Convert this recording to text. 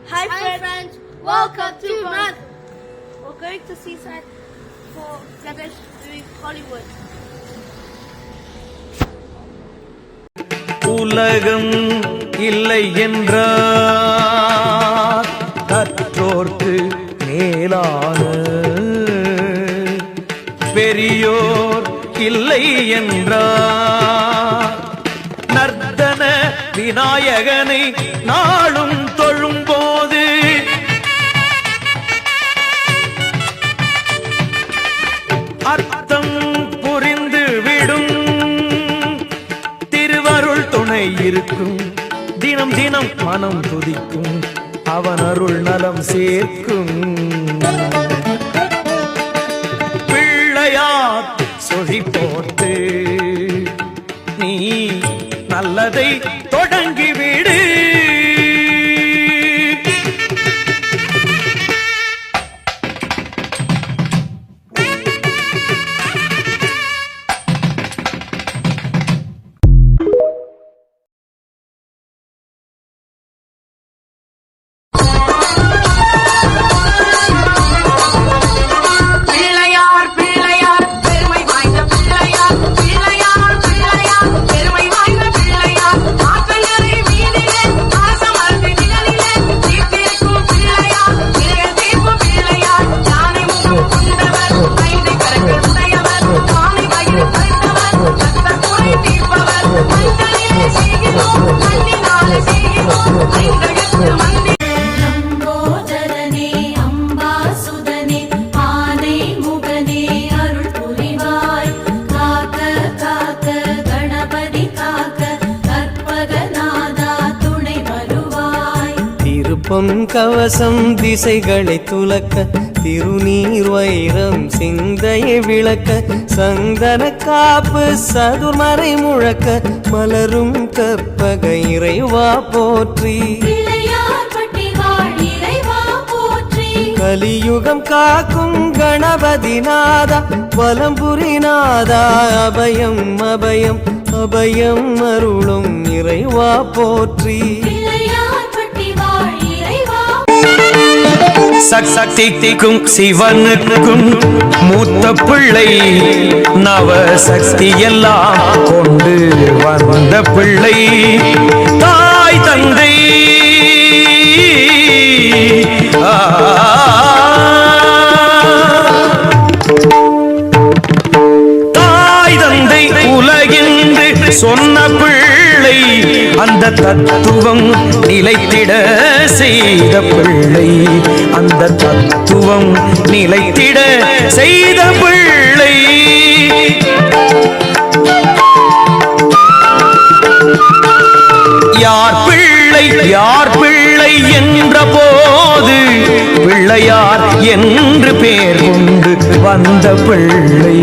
Hi friends, welcome to Math. We're going to Seaside for Ganesh doing Hollywood. உலகம் இல்லை என்றார் கற்றோர்க்கு மேலான பெரியோர் இல்லை என்றார் நர்த்தன விநாயகனை நாளும் தொழும்போது அர்த்தம் புரிந்து விடும் திருவருள் துணை இருக்கும் தினம் தினம் மனம் துதிக்கும் அவன் அருள் நலம் சேர்க்கும் பிள்ளையார் சொறி போட்டு நீ நல்லதை தொடங்கிவிடு. பொன் கவசம் திசைகளை துலக்க திருநீர் வைரம் சிந்தையை விளக்க சந்தன காப்பு சதுர்மறை முழக்க மலரும் கற்பக இறைவா போற்றி கலியுகம் காக்கும் கணபதி நாதா வலம்புரி நாதா அபயம் அபயம் அபயம் அருளும் இறைவா போற்றி சக்திக்கும் சிவனுக்கும் மூத்த பிள்ளை நவ சக்தி எல்லாம் கொண்டு வந்த பிள்ளை தாய் தந்தை தாய் தந்தை உலகென்று சொன்ன பிள்ளை அந்த தத்துவம் நிலைத்திட செய்த பிள்ளை அந்த தத்துவம் நிலைத்திட செய்த பிள்ளை யார் பிள்ளை என்ற போது பிள்ளையார் என்று பேர் கொண்டு வந்த பிள்ளை.